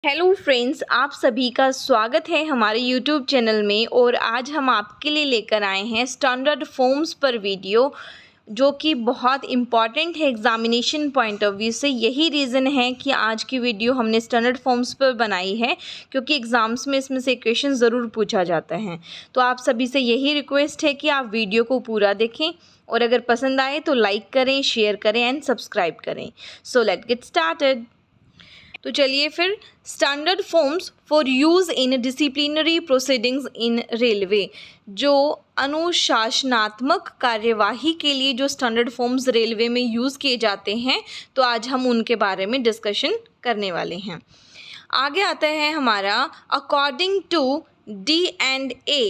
Hello friends, आप सभी का स्वागत है हमारे यूट्यूब चैनल में। और आज हम आपके लिए लेकर आए हैं स्टैंडर्ड फॉर्म्स पर वीडियो, जो कि बहुत इम्पॉर्टेंट है एग्जामिनेशन पॉइंट ऑफ व्यू से। यही रीज़न है कि आज की वीडियो हमने स्टैंडर्ड फॉर्म्स पर बनाई है, क्योंकि एग्ज़ाम्स में इसमें से क्वेश्चन ज़रूर पूछा जाता है। तो आप सभी से यही रिक्वेस्ट है कि आप वीडियो को पूरा देखें, और अगर पसंद आए तो लाइक करें, शेयर करें एंड सब्सक्राइब करें। So let's get started. तो चलिए फिर, standard forms for use in disciplinary proceedings in railway. जो अनुशासनात्मक कार्यवाही के लिए जो स्टैंडर्ड फॉर्म्स रेलवे में यूज़ किए जाते हैं, तो आज हम उनके बारे में डिस्कशन करने वाले हैं। आगे आता है हमारा according to D&A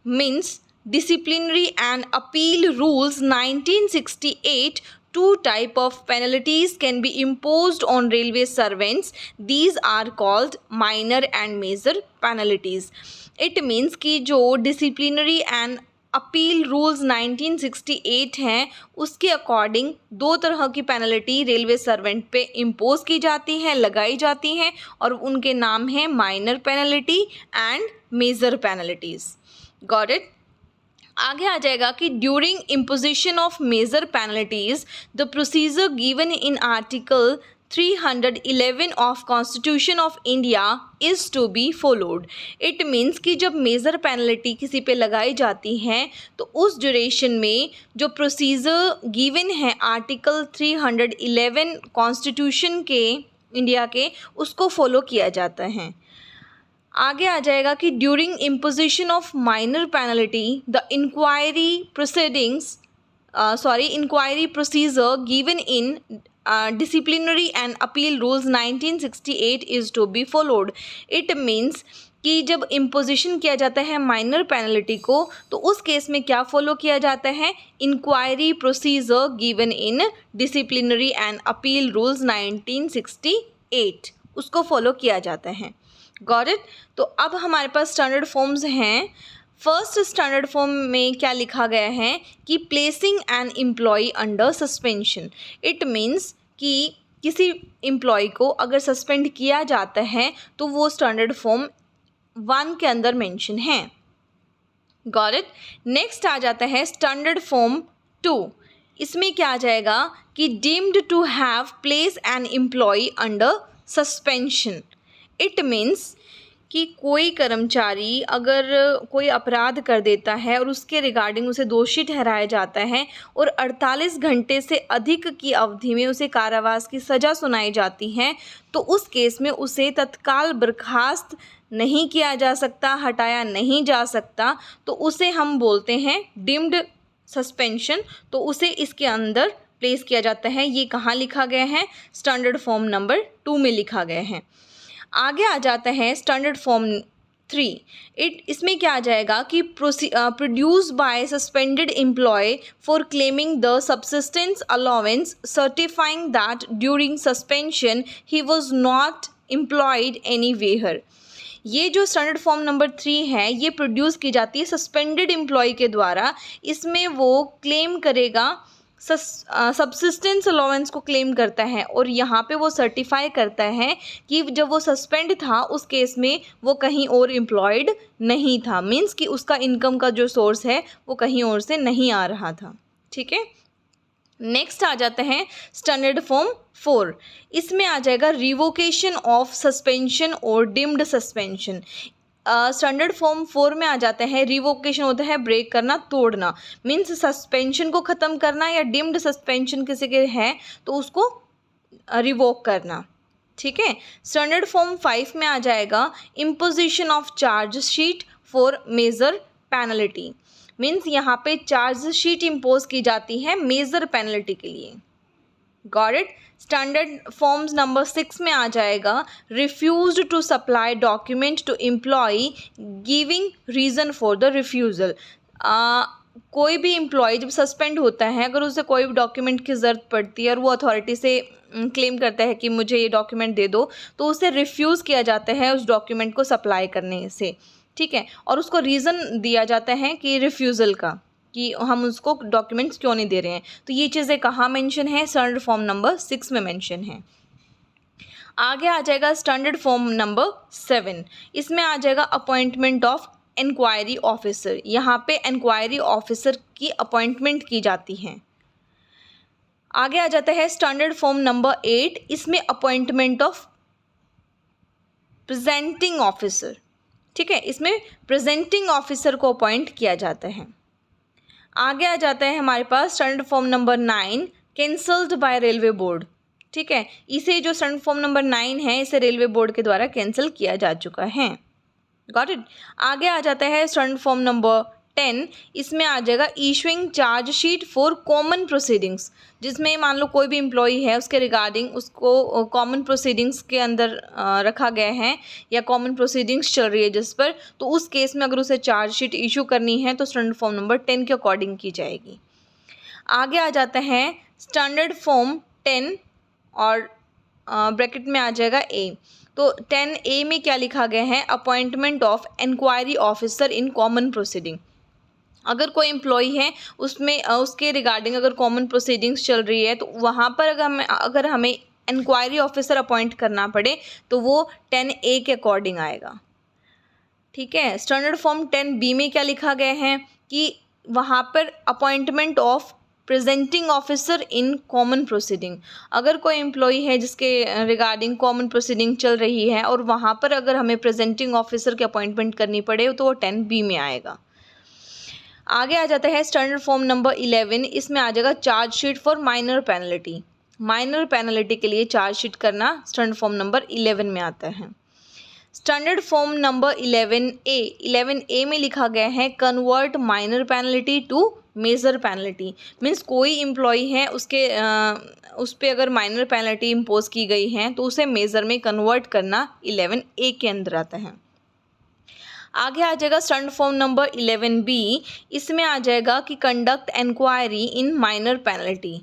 means disciplinary and appeal rules 1968, two type of penalties can be imposed on railway servants. These are called minor and major penalties. It means कि जो disciplinary and अपील रूल्स 1968 हैं, उसके according दो तरह की penalty railway servant पे impose की जाती हैं, लगाई जाती हैं, और उनके नाम हैं minor penalty and major penalties. Got it. आगे आ जाएगा कि during imposition of major penalties the procedure given in article 311 of constitution of India is to be followed. It means कि जब मेजर पेनल्टी किसी पे लगाई जाती हैं, तो उस ड्यूरेशन में जो प्रोसीजर गिवन है आर्टिकल 311 कॉन्स्टिट्यूशन के इंडिया के, उसको फॉलो किया जाता है। आगे आ जाएगा कि during imposition of minor penalty the inquiry procedure given in disciplinary and appeal rules 1968 is to be followed. It means कि जब इम्पोजिशन किया जाता है माइनर पेनल्टी को, तो उस केस में क्या फॉलो किया जाता है? Inquiry procedure given in disciplinary and appeal rules 1968, उसको फॉलो किया जाता है। Got it. तो अब हमारे पास स्टैंडर्ड फॉर्म्स हैं। फर्स्ट स्टैंडर्ड फॉर्म में क्या लिखा गया है कि placing an employee under suspension. It means कि किसी एम्प्लॉय को अगर सस्पेंड किया जाता है, तो वो स्टैंडर्ड फॉर्म 1 के अंदर मेंशन है। Got it. नेक्स्ट आ जाता है स्टैंडर्ड फॉर्म 2। इसमें क्या आ जाएगा कि deemed to have place an employee under suspension. It means कि कोई कर्मचारी अगर कोई अपराध कर देता है और उसके रिगार्डिंग उसे दोषी ठहराया जाता है, और 48 घंटे से अधिक की अवधि में उसे कारावास की सज़ा सुनाई जाती है, तो उस केस में उसे तत्काल बर्खास्त नहीं किया जा सकता, हटाया नहीं जा सकता, तो उसे हम बोलते हैं डिम्ड सस्पेंशन। तो उसे इसके अंदर प्लेस किया जाता है। ये कहाँ लिखा गया है? स्टैंडर्ड फॉर्म नंबर 2 में लिखा गया है। आगे आ जाता है स्टैंडर्ड फॉर्म 3। इसमें क्या आ जाएगा कि produce by suspended employee for claiming the subsistence allowance certifying that during suspension he was not employed anywhere. ये जो स्टैंडर्ड फॉर्म नंबर 3 है, ये प्रोड्यूस की जाती है सस्पेंडेड एम्प्लॉय के द्वारा। इसमें वो क्लेम करेगा, सब्सिस्टेंस अलाउंस को क्लेम करता है, और यहाँ पे वो सर्टिफाई करता है कि जब वो सस्पेंड था, उस केस में वो कहीं और एम्प्लॉयड नहीं था। मीन्स कि उसका इनकम का जो सोर्स है वो कहीं और से नहीं आ रहा था। ठीक है। नेक्स्ट आ जाता है स्टैंडर्ड फॉर्म 4। इसमें आ जाएगा रिवोकेशन ऑफ सस्पेंशन और डिम्ड सस्पेंशन। स्टैंडर्ड फॉर्म 4 में आ जाता है रिवोकेशन होता है ब्रेक करना, तोड़ना। मीन्स सस्पेंशन को ख़त्म करना, या डिम्ड सस्पेंशन किसी के है तो उसको रिवोक करना। ठीक है। स्टैंडर्ड फॉर्म 5 में आ जाएगा imposition of charge sheet for major penalty. Means यहाँ पे चार्ज शीट इम्पोज की जाती है मेजर पेनल्टी के लिए। Got it. Standard forms number 6 में आ जाएगा refused to supply document to employee giving reason for the refusal. कोई भी एम्प्लॉय जब सस्पेंड होता है, अगर उसे कोई भी डॉक्यूमेंट की ज़रूरत पड़ती है और वो अथॉरिटी से क्लेम करता है कि मुझे ये डॉक्यूमेंट दे दो, तो उसे रिफ्यूज़ किया जाता है उस डॉक्यूमेंट को सप्लाई करने से। ठीक है। और उसको रीज़न दिया जाता है कि रिफ्यूज़ल का, कि हम उसको डॉक्यूमेंट्स क्यों नहीं दे रहे हैं। तो ये चीज़ें कहाँ मेंशन है? स्टैंडर्ड फॉर्म नंबर 6 में मेंशन है। आगे आ जाएगा स्टैंडर्ड फॉर्म नंबर 7, इसमें आ जाएगा अपॉइंटमेंट ऑफ इंक्वायरी ऑफिसर। यहाँ पे इंक्वायरी ऑफिसर की अपॉइंटमेंट की जाती है। आगे आ जाता है स्टैंडर्ड फॉर्म नंबर 8, इसमें अपॉइंटमेंट ऑफ प्रेजेंटिंग ऑफिसर। ठीक है, इसमें प्रेजेंटिंग ऑफिसर को अपॉइंट किया जाता है। आगे आ जाता है हमारे पास standard form number 9, cancelled by railway board. ठीक है, इसे जो स्टैंडर्ड फॉर्म नंबर 9 है, इसे रेलवे बोर्ड के द्वारा कैंसिल किया जा चुका है। Got it. आगे आ जाता है स्टैंडर्ड फॉर्म नंबर 10, इसमें आ जाएगा issuing chargesheet for common proceedings, जिसमें मान लो कोई भी एम्प्लॉई है, उसके रिगार्डिंग उसको कॉमन प्रोसीडिंग्स के अंदर रखा गया है या कॉमन प्रोसीडिंग्स चल रही है जिस पर, तो उस केस में अगर उसे चार्जशीट इशू करनी है तो स्टैंडर्ड फॉर्म नंबर 10 के अकॉर्डिंग की जाएगी। आगे आ जाता है स्टैंडर्ड फॉर्म 10 और ब्रैकेट में आ जाएगा ए। तो 10A में क्या लिखा गया है, appointment of inquiry officer in common proceeding. अगर कोई एम्प्लॉई है उसमें उसके रिगार्डिंग अगर कॉमन प्रोसीडिंग्स चल रही है तो वहाँ पर अगर हमें इंक्वायरी ऑफिसर अपॉइंट करना पड़े तो वो 10A के अकॉर्डिंग आएगा। ठीक है, स्टैंडर्ड फॉर्म 10B में क्या लिखा गया है कि वहाँ पर appointment of presenting officer in common proceeding. अगर कोई एम्प्लॉई है जिसके रिगार्डिंग कॉमन प्रोसीडिंग चल रही है और वहाँ पर अगर हमें प्रेजेंटिंग ऑफिसर की अपॉइंटमेंट करनी पड़े तो वो 10B में आएगा। आगे आ जाता है स्टैंडर्ड फॉर्म नंबर 11, इसमें आ जाएगा chargesheet for minor penalty. Minor penalty के लिए चार्जशीट करना स्टैंडर्ड फॉर्म नंबर 11 में आता है। स्टैंडर्ड फॉर्म नंबर 11A में लिखा गया है convert minor penalty to major penalty. Means कोई एम्प्लॉई है उस पर अगर माइनर पेनल्टी इम्पोज की गई है तो उसे मेजर में कन्वर्ट करना 11A के अंदर आता है। आगे आ जाएगा स्टैंडर्ड फॉर्म नंबर 11B, इसमें आ जाएगा कि conduct inquiry in minor penalty.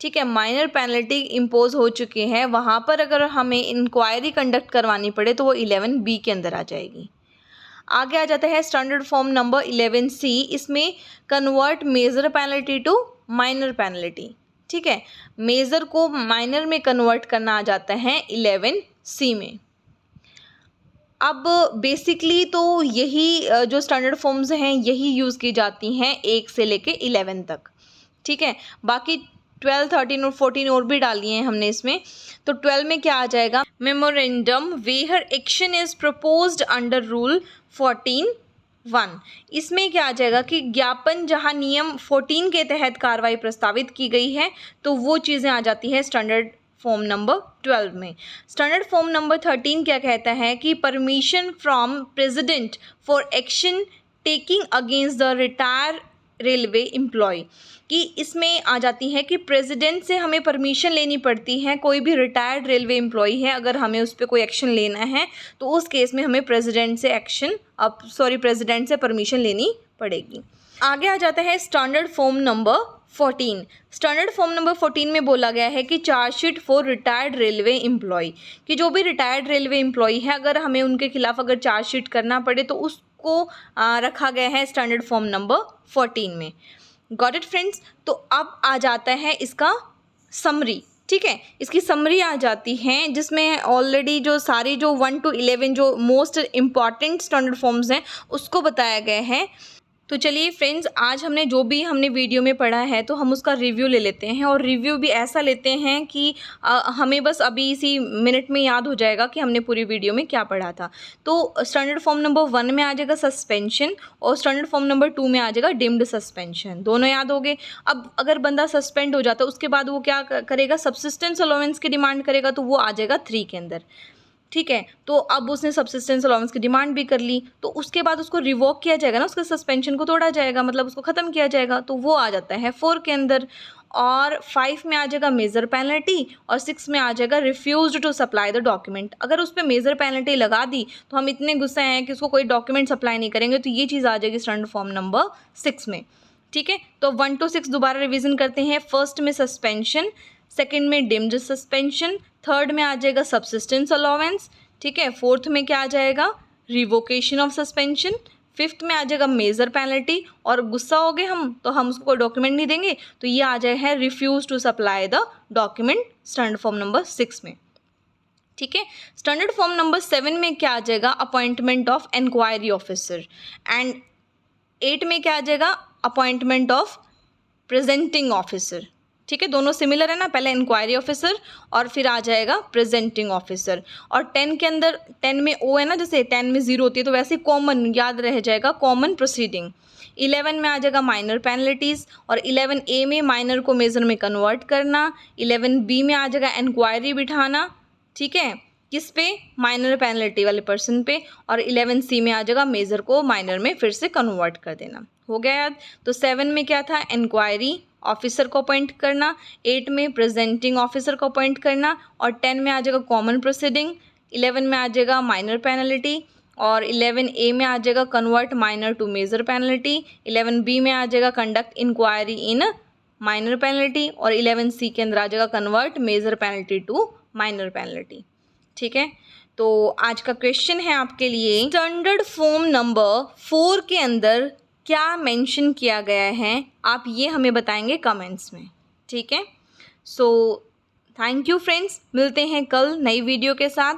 ठीक है, माइनर पेनल्टी इम्पोज हो चुकी है, वहाँ पर अगर हमें इंक्वायरी कंडक्ट करवानी पड़े तो वो 11B के अंदर आ जाएगी। आगे आ जाता है स्टैंडर्ड फॉर्म नंबर 11C, इसमें convert major penalty to minor penalty. ठीक है, मेजर को माइनर में कन्वर्ट करना आ जाता है 11C में। अब बेसिकली तो यही जो स्टैंडर्ड फॉर्म्स हैं यही यूज़ की जाती हैं 1 से लेके 11 तक। ठीक है, बाकी 12, 13 और 14 और भी डाली हैं हमने इसमें। तो 12 में क्या आ जाएगा, memorandum where action is proposed under rule 14(1). इसमें क्या आ जाएगा कि ज्ञापन जहां नियम 14 के तहत कार्रवाई प्रस्तावित की गई है तो वो चीज़ें आ जाती है स्टैंडर्ड फॉर्म नंबर 12 में। स्टैंडर्ड फॉर्म नंबर 13 क्या कहता है कि permission from president for action taking against the retire railway employee, कि इसमें आ जाती है कि प्रेसिडेंट से हमें परमिशन लेनी पड़ती है। कोई भी रिटायर्ड रेलवे एम्प्लॉय है, अगर हमें उस पर कोई एक्शन लेना है तो उस केस में हमें प्रेसिडेंट से परमिशन लेनी पड़ेगी। आगे आ जाता है standard form number 14। Standard form number 14 में बोला गया है कि charge sheet for retired railway employee, कि जो भी रिटायर्ड रेलवे एम्प्लॉय है अगर हमें उनके खिलाफ अगर चार्जशीट करना पड़े तो उसको रखा गया है स्टैंडर्ड फॉर्म नंबर 14 में। Got it friends. तो अब आ जाता है इसका समरी। ठीक है, इसकी समरी आ जाती है जिसमें ऑलरेडी जो सारी जो 1 to 11 जो मोस्ट इम्पॉर्टेंट स्टैंडर्ड फॉर्म्स हैं उसको बताया गया है। तो चलिए फ्रेंड्स, आज हमने वीडियो में पढ़ा है तो हम उसका रिव्यू ले लेते हैं, और रिव्यू भी ऐसा लेते हैं कि हमें बस अभी इसी मिनट में याद हो जाएगा कि हमने पूरी वीडियो में क्या पढ़ा था। तो स्टैंडर्ड फॉर्म नंबर 1 में आ जाएगा सस्पेंशन, और स्टैंडर्ड फॉर्म नंबर 2 में आ जाएगा डिम्ड सस्पेंशन। दोनों याद हो गए। अब अगर बंदा सस्पेंड हो जाता है उसके बाद वो क्या करेगा, सब्सिस्टेंस अलाउंस की डिमांड करेगा, तो वो आ जाएगा 3 के अंदर। ठीक है, तो अब उसने सब्सिस्टेंस अलाउंस की डिमांड भी कर ली तो उसके बाद उसको रिवोक किया जाएगा ना, उसके सस्पेंशन को तोड़ा जाएगा, मतलब उसको ख़त्म किया जाएगा, तो वो आ जाता है 4 के अंदर। और 5 में आ जाएगा मेजर पेनल्टी, और 6 में आ जाएगा refused to supply the document. अगर उस पर मेजर पेनल्टी लगा दी तो हम इतने गुस्से हैं कि उसको कोई डॉक्यूमेंट सप्लाई नहीं करेंगे, तो ये चीज़ आ जाएगी स्टैंडर्ड फॉर्म नंबर 6 में। ठीक है, तो 1 to 6 दोबारा रिविजन करते हैं। फर्स्ट में सस्पेंशन, सेकेंड में डिम्ड सस्पेंशन, थर्ड में आ जाएगा सब्सिस्टेंस अलाउंस। ठीक है, फोर्थ में क्या आ जाएगा, रिवोकेशन ऑफ सस्पेंशन, फिफ्थ में आ जाएगा मेजर पेनल्टी, और गुस्सा हो गए हम तो हम उसको कोई डॉक्यूमेंट नहीं देंगे, तो ये आ जाए है refuse to supply the document standard form number 6 में। ठीक है। स्टैंडर्ड फॉर्म नंबर 7 में क्या आ जाएगा, appointment of inquiry officer, and 8 में क्या आ जाएगा, अपॉइंटमेंट ऑफ प्रेजेंटिंग ऑफिसर। ठीक है, दोनों सिमिलर है ना, पहले इंक्वायरी ऑफिसर और फिर आ जाएगा प्रेजेंटिंग ऑफिसर। और 10 के अंदर 10 में ओ है ना, जैसे 10 में 0 होती है तो वैसे कॉमन याद रह जाएगा, कॉमन प्रोसीडिंग। 11 में आ जाएगा माइनर पेनल्टीज़, और 11A में माइनर को मेजर में कन्वर्ट करना। 11B में आ जाएगा इंक्वायरी बिठाना, ठीक है, किस पे, माइनर पेनल्टी वाले पर्सन पे। और 11C में आ जाएगा मेजर को माइनर में फिर से कन्वर्ट कर देना। हो गया याद। तो 7 में क्या था, इंक्वायरी ऑफिसर को अपॉइंट करना, 8 में प्रेजेंटिंग ऑफिसर को अपॉइंट करना, और 10 में आ जाएगा कॉमन प्रोसीडिंग, 11 में आ जाएगा माइनर पेनल्टी, और 11A में आ जाएगा convert minor to major penalty, 11B में आ जाएगा conduct inquiry in minor penalty, और 11C के अंदर आ जाएगा convert major penalty to minor penalty. ठीक है, तो आज का क्वेश्चन है आपके लिए, स्टैंडर्ड फॉर्म नंबर 4 के अंदर क्या मेंशन किया गया है, आप ये हमें बताएंगे कमेंट्स में। ठीक है, सो थैंक यू फ्रेंड्स, मिलते हैं कल नई वीडियो के साथ।